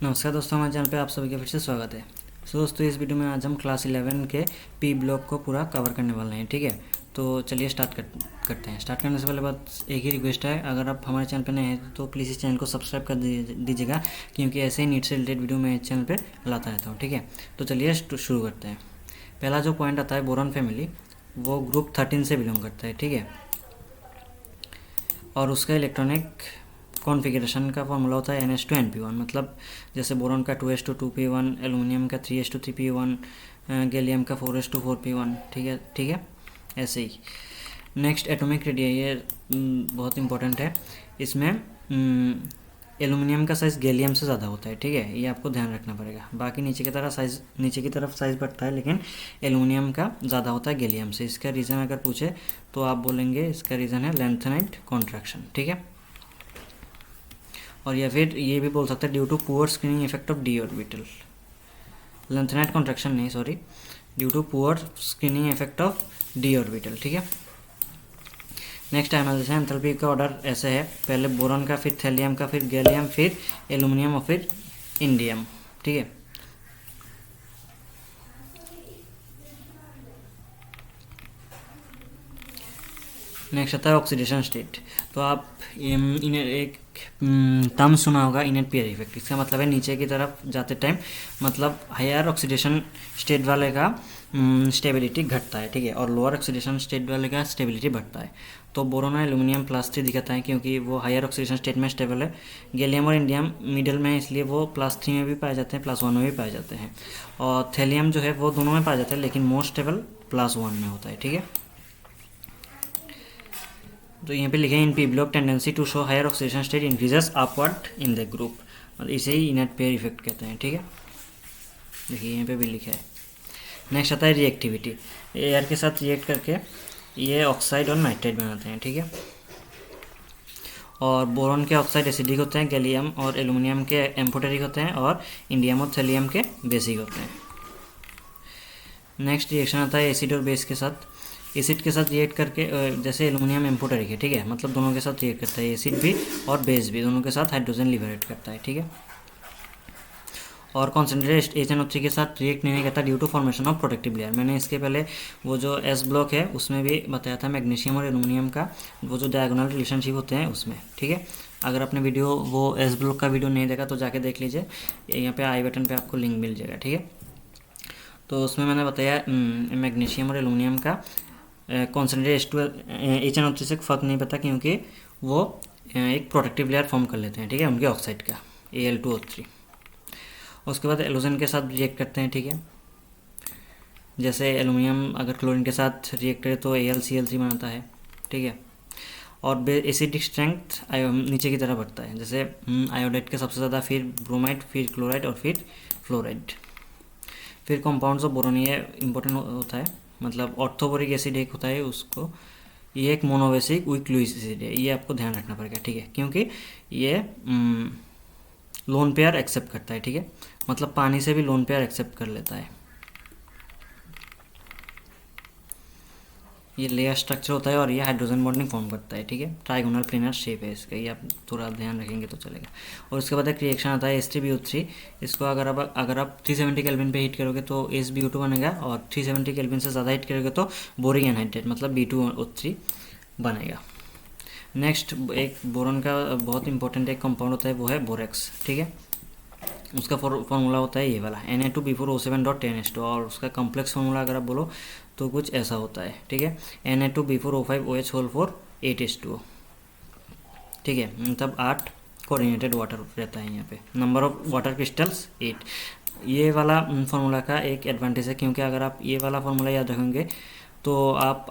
नमस्कार दोस्तों, हमारे चैनल पे आप सभी का फिर से स्वागत है। दोस्तों, इस वीडियो में आज हम क्लास 11 के पी ब्लॉक को पूरा कवर करने वाले हैं। ठीक है, तो चलिए करते हैं। स्टार्ट करने से पहले बस एक ही रिक्वेस्ट है, अगर आप हमारे चैनल पे नए हैं तो प्लीज़ इस चैनल को सब्सक्राइब कर दीजिएगा, क्योंकि ऐसे ही नीट से रिलेटेड वीडियो मैं इस चैनल पर लाता रहता हूँ। ठीक है, तो चलिए शुरू करते हैं। पहला जो पॉइंट आता है, बोरॉन फैमिली, वो ग्रुप 13 से बिलोंग करता है। ठीक है, और उसका इलेक्ट्रॉनिक कॉन्फ़िगरेशन का फॉर्मूला होता है NH2NP1। मतलब जैसे बोरॉन का 2s2 2p1, एलुमिनियम का 3s2 3p1, गैलियम का 4s2 4p1। ठीक है, ऐसे ही। नेक्स्ट एटॉमिक रेडियस, ये बहुत इंपॉर्टेंट है। इसमें एलुमिनियम का साइज़ गैलियम से ज़्यादा होता है। ठीक है, ये आपको ध्यान रखना पड़ेगा। बाकी नीचे की तरफ साइज़ बढ़ता है, लेकिन एलुमिनियम का ज़्यादा होता है गैलियम से। इसका रीज़न अगर पूछे तो आप बोलेंगे इसका रीज़न है लेंथेनाइट कॉन्ट्रैक्शन। ठीक है, और या फिर ये भी बोल सकते हैं due to poor screening effect of D orbital. Lanthanide contraction नहीं, sorry, due to poor screening effect of D orbital. ठीक है, नेक्स्ट आयोनाइजेशन एंथैल्पी का ऑर्डर ऐसे है, पहले बोरॉन का, फिर थैलियम का, फिर गैलियम, फिर एल्यूमिनियम और फिर इंडियम। ठीक है, नेक्स्ट आता है ऑक्सीडेशन स्टेट। तो आप इन्हें एक टर्म सुना होगा, इनेट पेयर इफेक्ट। इसका मतलब है नीचे की तरफ जाते टाइम, मतलब हायर ऑक्सीडेशन स्टेट वाले का स्टेबिलिटी घटता है। ठीक है, और लोअर ऑक्सीडेशन स्टेट वाले का स्टेबिलिटी बढ़ता है। तो बोरोन और एल्यूमिनियम +3 दिखाता है, क्योंकि वो हायर ऑक्सीडेशन स्टेट में स्टेबल है। गैलियम और इंडियम मिडिल में, इसलिए वो +3 में भी पाए जाते हैं, +1 में भी पाए जाते हैं। और थैलियम जो है वो दोनों में पाया जाता है, लेकिन मोस्ट स्टेबल +1 में होता है। ठीक है, तो यहाँ पे लिखे in P block tendency to show higher oxidation state increases upward in the group, मतलब इसे ही इनेट पेयर इफेक्ट कहते हैं। ठीक है, देखिए यहाँ पे भी लिखा है। नेक्स्ट आता है रिएक्टिविटी। एयर के साथ रिएक्ट करके ये ऑक्साइड और नाइट्रेट बनाते हैं। ठीक है, और बोरॉन के ऑक्साइड एसिडिक होते हैं, गैलियम और एल्यूमिनियम के एम्फोटेरिक होते हैं, और इंडियम और थैलियम के बेसिक होते हैं। नेक्स्ट रिएक्शन आता है एसिड और बेस के साथ। एसिड के साथ रिएक्ट करके, जैसे एल्यूमिनियम एम्फोटेरिक है, ठीक है, मतलब दोनों के साथ रिएक्ट करता है, एसिड भी और बेस भी, दोनों के साथ हाइड्रोजन लिबरेट करता है। ठीक है, और कॉन्सेंट्रेटेड HNO3 के साथ रिएक्ट नहीं करता due to formation of protective layer. मैंने इसके पहले वो जो एस ब्लॉक है उसमें भी बताया था, मैग्नीशियम और एल्यूमिनियम का वो जो डायगोनल रिलेशनशिप होते हैं उसमें। ठीक है, अगर आपने वीडियो वो एस ब्लॉक का वीडियो नहीं देखा तो जाके देख लीजिए, यहाँ पे आई बटन पे आपको लिंक मिल जाएगा। ठीक है, तो उसमें मैंने बताया मैग्नीशियम और एल्यूमिनियम का कॉन्सेंट्रेट HNO3 से फ़र्क नहीं पड़ता, क्योंकि वो एक प्रोटेक्टिव लेयर फॉर्म कर लेते हैं। ठीक है, उनके ऑक्साइड का Al2O3। उसके बाद एलोजन के साथ रिएक्ट करते हैं। ठीक है, जैसे एल्यूमिनियम अगर क्लोरीन के साथ रिएक्ट करे तो AlCl3 बनाता है। ठीक है, और एसिडिक स्ट्रेंथ नीचे की तरफ बढ़ता है, जैसे आयोडाइड के सबसे ज़्यादा, फिर ब्रोमाइड, फिर क्लोराइड और फिर फ्लोराइड। फिर कंपाउंड्स ऑफ बोरोन, ये इंपॉर्टेंट होता है, मतलब ऑर्थोबोरिक एसिड एक होता है उसको, ये एक मोनोबेसिक वीक लुईस एसिड है, ये आपको ध्यान रखना पड़ेगा। ठीक है, क्योंकि ये लोन पेयर एक्सेप्ट करता है। ठीक है, मतलब पानी से भी लोन पेयर एक्सेप्ट कर लेता है। ये लेयर स्ट्रक्चर होता है और ये हाइड्रोजन बॉन्डिंग फॉर्म करता है। ठीक है, ट्राइगोनल प्लेनर शेप है इसका, ये आप थोड़ा ध्यान रखेंगे तो चलेगा। और उसके बाद एक रिएक्शन आता है H3BO3। इसको अगर आप 370 केल्विन पे हीट करोगे तो SbO2 बनेगा, और 370 केल्विन से ज़्यादा हीट करोगे तो बोरिक एनहाइड्रेट मतलब B2O3 बनेगा। नेक्स्ट एक बोरॉन का बहुत इंपॉर्टेंट एक कंपाउंड होता है, वो है बोरेक्स। ठीक है, उसका फॉर्मूला होता है ये वाला Na2B4O7.10H2, और उसका कॉम्प्लेक्स फार्मूला अगर आप बोलो तो कुछ ऐसा होता है। ठीक है, Na2B4O5OH4 8H2O। ठीक है, मतलब 8 कोऑर्डिनेटेड वाटर रहता है यहाँ पे। Number of water crystals 8। ये वाला फार्मूला का एक एडवांटेज है, क्योंकि अगर आप ये वाला फार्मूला याद रखेंगे तो आप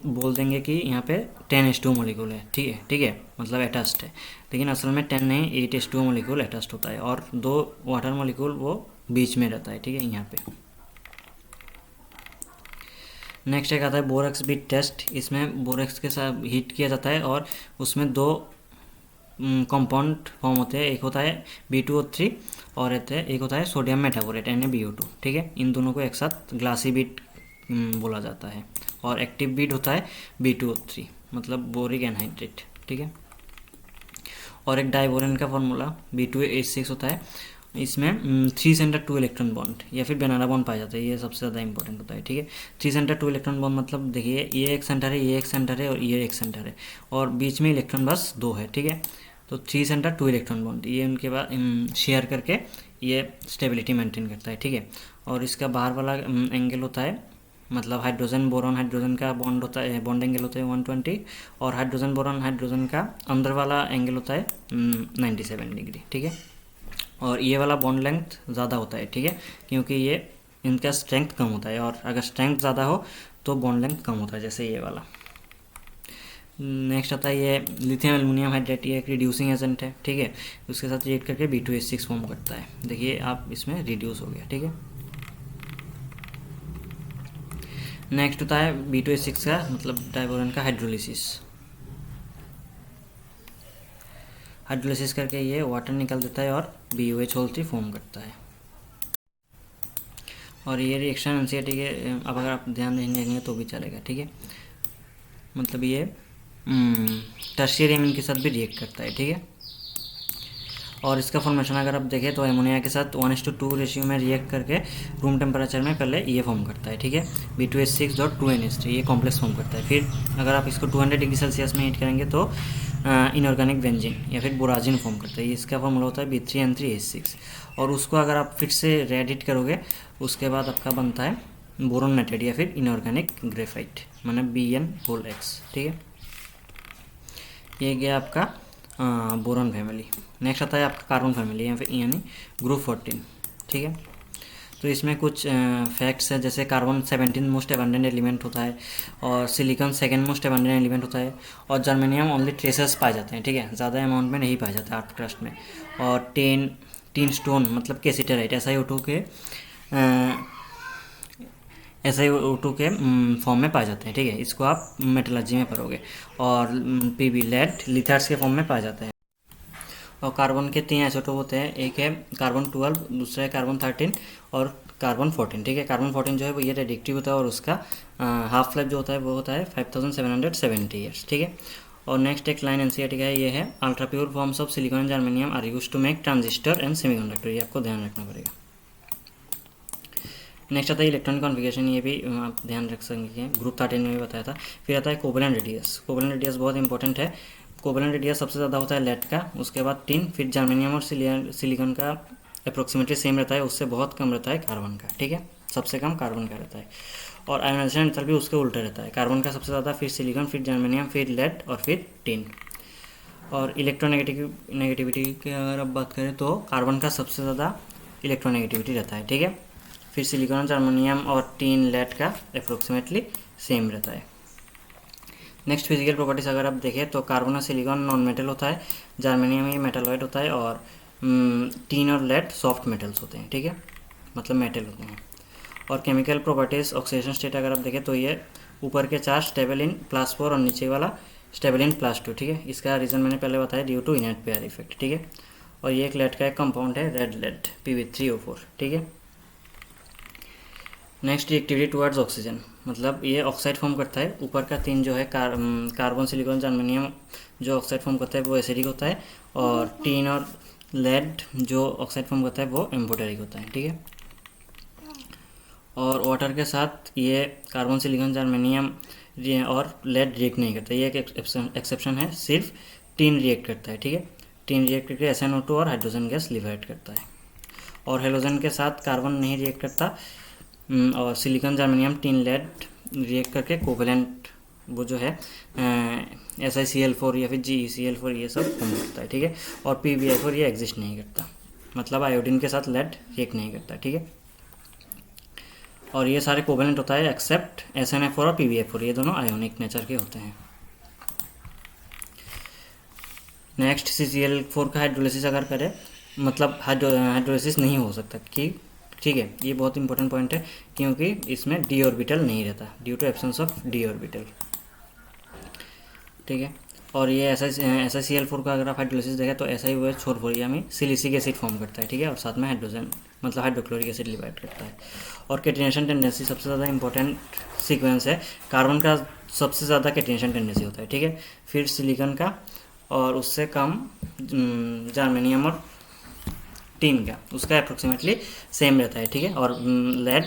बोल देंगे कि यहाँ पे 10H2 मोलिक्यूल है। ठीक है, मतलब अटैच्ड है, लेकिन असल में 10 नहीं, 8H2 मोलिक्यूल अटैच्ड होता है, और 2 वाटर मोलिक्यूल वो बीच में रहता है। ठीक है, यहाँ पे। नेक्स्ट एक आता है बोरेक्स बीट टेस्ट। इसमें बोरेक्स के साथ हीट किया जाता है, और उसमें 2 कंपाउंड फॉर्म होते हैं, एक होता है B2O3 और एक होता है सोडियम मेटाबोरेट NaBO2। ठीक है, इन दोनों को एक साथ ग्लासी बीट बोला जाता है, और एक्टिव बीट होता है B2O3 मतलब बोरिक एनहाइड्रेट। ठीक है, और एक डाइबोरेन का फॉर्मूला B2H6 होता है, इसमें 3 सेंटर 2 इलेक्ट्रॉन बॉन्ड या फिर बनाना बॉन्ड पाया जाता है, ये सबसे ज़्यादा इंपॉर्टेंट होता है, ठीक है। 3 सेंटर 2 इलेक्ट्रॉन बॉन्ड मतलब देखिए ये एक सेंटर है, ये एक सेंटर है और ये एक सेंटर है, और बीच में इलेक्ट्रॉन बस 2 है, ठीक है। तो 3 सेंटर 2 इलेक्ट्रॉन बॉन्ड ये उनके बाद शेयर करके ये स्टेबिलिटी मेंटेन करता है, ठीक है। और इसका बाहर वाला एंगल होता है, मतलब हाइड्रोजन बोरॉन हाइड्रोजन का बॉन्ड होता है, बॉन्ड एंगल होता है 120, और हाइड्रोजन बोरॉन हाइड्रोजन का अंदर वाला एंगल होता है 97 डिग्री, ठीक है। और ये वाला बॉन्ड लेंथ ज़्यादा होता है, ठीक है, क्योंकि ये इनका स्ट्रेंथ कम होता है, और अगर स्ट्रेंथ ज़्यादा हो तो बॉन्ड लेंथ कम होता है, जैसे ये वाला। नेक्स्ट आता है ये लिथियम एल्युमिनियम हाइड्रेट, ये एक रिड्यूसिंग एजेंट है, ठीक है। उसके साथ रिएक्ट करके B2H6 फॉर्म करता है, देखिए आप इसमें रिड्यूस हो गया, ठीक है। नेक्स्ट होता है B2H6 का मतलब डाइबोरेन का हाइड्रोलिसिस। हाइड्रोलिसिस करके ये वाटर निकाल देता है और BuH3 फॉर्म करता है। और ये रिएक्शन NCERT के अब अगर आप ध्यान देंगे तो भी चलेगा, ठीक है। मतलब ये टर्शियरी एमीन के साथ भी रिएक्ट करता है, ठीक है। और इसका फॉर्मेशन अगर आप देखें तो एमोनिया के साथ 1:2 रेशियो में रिएक्ट करके रूम टेम्परेचर में पहले ये फॉर्म करता है, ठीक है, B2H6.2NH3 ये कॉम्प्लेक्स फॉर्म करता है। फिर अगर आप इसको 200 डिग्री सेल्सियस में हीट करेंगे तो इनऑर्गेनिक बेंजीन या फिर बोराजिन फॉर्म करता है, इसका फॉर्मूला होता है B3N3H6। और उसको अगर आप फिर से रेड हीट करोगे उसके बाद आपका बनता है बोरोन नेटेड या फिर इनऑर्गेनिक ग्रेफाइट, माना BN(X), ठीक है। ये गया आपका बोरॉन फैमिली। नेक्स्ट आता है आपका कार्बन फैमिली यानी ग्रुप 14, ठीक है। तो इसमें कुछ फैक्ट्स है, जैसे कार्बन 17 मोस्ट एबंडेंट एलिमेंट होता है, और silicon second most abundant element होता है, और जर्मेनियम ओनली ट्रेसेस पाए जाते हैं, ठीक है, ज़्यादा अमाउंट में नहीं पाया जाता है अर्थ क्रस्ट में। और टीन स्टोन मतलब केसिटेराइट SiO2 के फॉर्म में पाए जाते हैं, ठीक है। इसको आप मेटलर्जी में पढ़ोगे। और PB लेड लिथर्स के फॉर्म में पाया जाता है। और कार्बन के 3 आइसोटोप होते हैं, एक है कार्बन 12, दूसरा है कार्बन 13 और कार्बन 14, ठीक है। कार्बन 14 जो है वो ये रेडिएक्टिव होता है और उसका हाफ लाइफ जो होता है वो होता है 5770 ईयर्स, ठीक है। और नेक्स्ट एक लाइन NCERT का है, ये है ultra pure forms of silicon and germanium are used to make transistor and semiconductor, ये आपको ध्यान रखना पड़ेगा। नेक्स्ट आता है इलेक्ट्रॉनिक कॉन्फ़िगरेशन, ये भी आप ध्यान रख सकेंगे, ग्रुप 13 में भी बताया था। फिर आता है कोवलेंट रेडियस। कोवलेंट रेडियस बहुत इंपॉर्टेंट है। कोवलेंट रेडियस सबसे ज़्यादा होता है लेड का, उसके बाद टिन, फिर जर्मेनियम और सिलिकॉन का अप्रोक्सीमेटली सेम रहता है, उससे बहुत कम रहता है कार्बन का, ठीक है, सबसे कम कार्बन का रहता है। और आयोनाइजेशन एंथैल्पी उसके उल्टा रहता है, कार्बन का सबसे ज़्यादा, फिर सिलिकॉन, फिर जर्मेनियम, फिर लेड और फिर टिन। और इलेक्ट्रोनेगेटिविटी की अगर आप बात करें तो कार्बन का सबसे ज़्यादा इलेक्ट्रोनेगेटिविटी रहता है, ठीक है, फिर सिलिकॉन, जर्मेनियम और टिन, लेड का अप्रोक्सीमेटली सेम रहता है। नेक्स्ट फिजिकल प्रॉपर्टीज़ अगर आप देखें तो कार्बन और सिलिकॉन नॉन मेटल होता है, जर्मेनियम ये मेटलॉइड होता है, और टिन और लेड सॉफ्ट मेटल्स होते हैं, ठीक है, मतलब मेटल होते हैं। और केमिकल प्रॉपर्टीज़ ऑक्सीडेशन स्टेट अगर आप देखें तो ये ऊपर के 4 स्टेबल इन +4 और नीचे वाला स्टेबल इन +2, ठीक है। इसका रीज़न मैंने पहले बताया, due to inert pair effect, ठीक है। और ये एक लेड का एक कंपाउंड है, रेड लेड Pb3O4, ठीक है। नेक्स्ट रिएक्टिविटी टुवर्ड्स ऑक्सीजन, मतलब ये ऑक्साइड फॉर्म करता है। ऊपर का 3 जो है कार्बन, सिलिकॉन, जर्मेनियम जो ऑक्साइड फॉर्म करता है वो एसिडिक होता है, और टिन और लेड जो ऑक्साइड फॉर्म करता है वो एम्फोटेरिक होता है, ठीक है। और वाटर के साथ ये कार्बन, सिलिकॉन, जर्मेनियम और लेड रिएक्ट नहीं करता, ये एक एक्सेप्शन है, सिर्फ टिन रिएक्ट करता है, ठीक है। टिन रिएक्ट करके SnO2 और हाइड्रोजन गैस लिबरेट करता है। और हेलोजन के साथ कार्बन नहीं रिएक्ट करता, और silicon, germanium, tin, lead react करके कोवेलेंट वो जो है SiCl4 या फिर GeCl4 ये सब फॉर्म करता है, ठीक है। और PbI4 ये एग्जिस्ट नहीं करता, मतलब आयोडीन के साथ लेड रिएक्ट नहीं करता, ठीक है। और ये सारे कोवेलेंट होता है एक्सेप्ट SnF4 और PbI4, ये दोनों आयोनिक नेचर के होते हैं। नेक्स्ट CCl4 का हाइड्रोलिसिस अगर करें, मतलब हाइड्रोलिसिस नहीं हो सकता, कि ठीक है, ये बहुत इंपॉर्टेंट पॉइंट है, क्योंकि इसमें d ऑर्बिटल नहीं रहता, due to absence of d orbital, ठीक है। और ये SiCl4 का अगर आप हाइड्रोलिसिस देखें तो SiOH4 यानी सिलिसिक एसिड फॉर्म करता है, ठीक है, और साथ में हाइड्रोजन मतलब हाइड्रोक्लोरिक एसिड लिबरेट करता है। और कैटिनेशन टेंडेंसी सबसे ज़्यादा इंपॉर्टेंट सीक्वेंस है, कार्बन का सबसे ज़्यादा कैटिनेशन टेंडेंसी होता है, ठीक है, फिर सिलिकॉन का, और उससे कम जर्मेनियम और टीन का, उसका अप्रोक्सीमेटली सेम रहता है, ठीक है। और लेड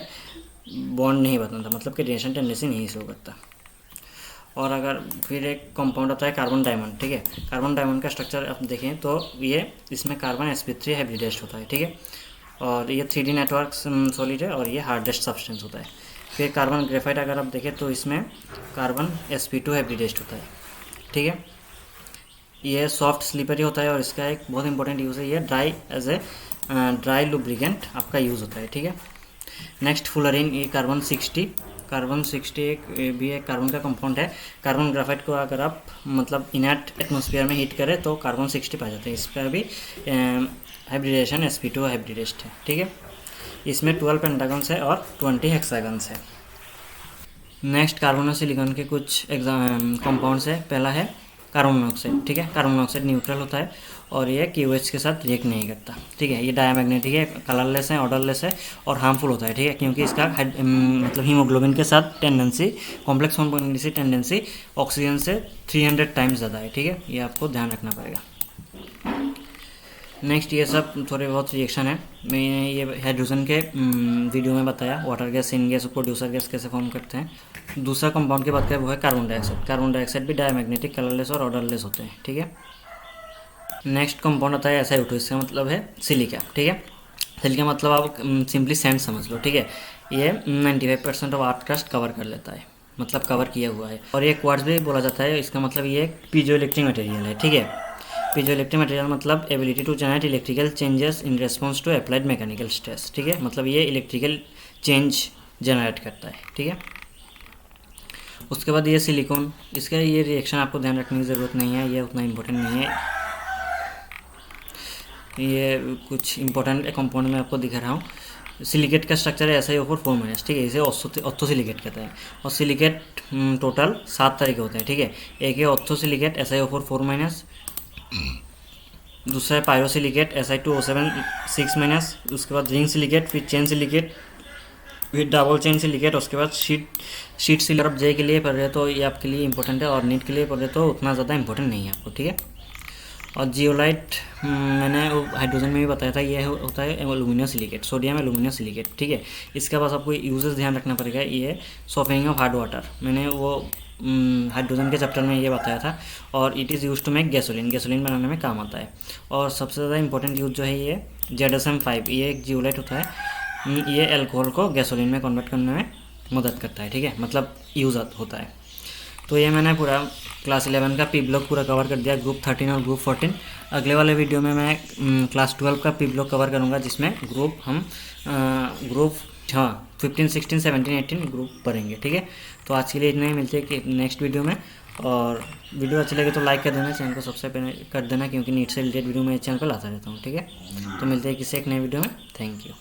बॉन्ड नहीं बताता, मतलब कि रिएक्शन टेंडेंसी नहीं शो करता। और अगर फिर एक कंपाउंड आता है कार्बन डायमंड, ठीक है। कार्बन डायमंड का स्ट्रक्चर आप देखें तो ये इसमें कार्बन sp3 हाइब्रिडाइज्ड होता है, ठीक है। और ये 3D नेटवर्क सॉलिड है और ये हार्डेस्ट सब्सटेंस होता है। फिर कार्बन ग्रेफाइट अगर आप देखें तो इसमें कार्बन sp2 हाइब्रिडाइज्ड होता है, ठीक है। ये सॉफ्ट स्लीपरी होता है और इसका एक बहुत इंपॉर्टेंट यूज़ है, ये dry as a dry lubricant आपका यूज़ होता है, ठीक है। नेक्स्ट फुलरिन, ये कार्बन 60 एक भी एक कार्बन का कंपाउंड है। कार्बन ग्राफाइट को अगर आप मतलब इनर्ट एटमॉस्फेयर में हीट करें तो कार्बन 60 पाए जाते हैं। इस पर भी हाइब्रिडेशन sp2 हाइब्रिडेस्ट है, ठीक है। इसमें 12 पेंटागन्स है और 20 हेक्सागन्स है। नेक्स्ट कार्बन और सिलिकॉन के कुछ एग्जाम कंपाउंड्स है। पहला है कार्बन मोनोऑक्साइड, ठीक है। कार्बन मोनोऑक्साइड न्यूट्रल होता है और ये QH के साथ रिएक्ट नहीं करता, ठीक है। ये डायमैग्नेटिक है, कलरलेस है, ऑर्डरलेस है और हार्मफुल होता है, ठीक है, क्योंकि इसका मतलब हीमोग्लोबिन के साथ टेंडेंसी, कॉम्प्लेक्स फॉर्म करने की टेंडेंसी ऑक्सीजन से 300 टाइम्स ज़्यादा है, ठीक है। ये आपको ध्यान रखना पड़ेगा। नेक्स्ट ये सब थोड़े बहुत रिएक्शन है, मैंने ये हाइड्रोजन के वीडियो में बताया, water gas, syn gas, producer gas कैसे फॉर्म करते हैं। दूसरा कंपाउंड की बात करें वो है कार्बन डाइऑक्साइड। कार्बन डाइऑक्साइड भी डायमैग्नेटिक, कलरलेस और ऑर्डरलेस होते हैं, ठीक है। नेक्स्ट कंपाउंड आता है SiO2, इसका मतलब है सिलिका, ठीक है। सिलिका मतलब आप सिंपली सैंड समझ लो, ठीक है। ये 95% ऑफ अर्थ क्रस्ट कवर कर लेता है, मतलब कवर किया हुआ है। और ये क्वार्ट्ज भी बोला जाता है, इसका मतलब ये एक पीजो इलेक्ट्रिक मटेरियल है, ठीक है। पीजो इलेक्ट्रिक मटेरियल मतलब ability to generate electrical changes in response to applied mechanical stress, ठीक है। मतलब ये इलेक्ट्रिकल चेंज जनरेट करता है, ठीक है। उसके बाद ये सिलिकॉन, इसका ये रिएक्शन आपको ध्यान रखने की ज़रूरत नहीं है, ये उतना इम्पोर्टेंट नहीं है। ये कुछ इंपॉर्टेंट कंपाउंड में आपको दिखा रहा हूँ। सिलिकेट का स्ट्रक्चर है SiO4 ठीक है, इसे ऑर्थो सिलिकेट कहते हैं। और सिलिकेट टोटल 7 तरह के होते हैं, ठीक है। एक है ऑर्थो सिलिकेट SiO4 दूसरा है पायरो सिलिकेट Si2O7 6 उसके बाद रिंग सिलिकेट, फिर चेन सिलिकेट, फिर डबल चेन सिलिकेट, उसके बाद शीट सिलिकेट। आप जे के लिए पढ़ रहे तो ये आपके लिए इंपॉर्टेंट है और नीट के लिए पढ़ रहे तो उतना ज़्यादा इंपॉर्टेंट नहीं है आपको, ठीक है। और जियोलाइट मैंने हाइड्रोजन में भी बताया था, ये होता है aluminium silicate, sodium aluminium silicate, ठीक है। इसके पास आपको यूजेस ध्यान रखना पड़ेगा। ये सॉफ्टनिंग ऑफ हार्ड वाटर, मैंने वो हाइड्रोजन के चैप्टर में ये बताया था। और it is use to make gasoline बनाने में काम आता है। और सबसे ज़्यादा इंपॉर्टेंट यूज जो है ये ZSM5, ये एक जियोलाइट होता है। ये एल्कोहल को गैसोलीन में कन्वर्ट करने में मदद करता है, ठीक है, मतलब यूज़ होता है। तो ये मैंने पूरा क्लास 11 का पी ब्लॉक पूरा कवर कर दिया, ग्रुप 13 और ग्रुप 14। अगले वाले वीडियो में मैं क्लास 12 का पी ब्लॉक कवर करूँगा, जिसमें ग्रुप 15, 16, 17, 18 ग्रुप पढ़ेंगे, ठीक है। तो आज के लिए इतना ही, मिलते हैं कि नेक्स्ट वीडियो में। और वीडियो अच्छी लगे तो लाइक कर देना, चैनल को सब्सक्राइब कर देना, क्योंकि नीट से रिलेटेड वीडियो मैं चैनल पर लाता रहता हूँ, ठीक है। तो मिलते हैं किसी एक नए वीडियो में। Thank you.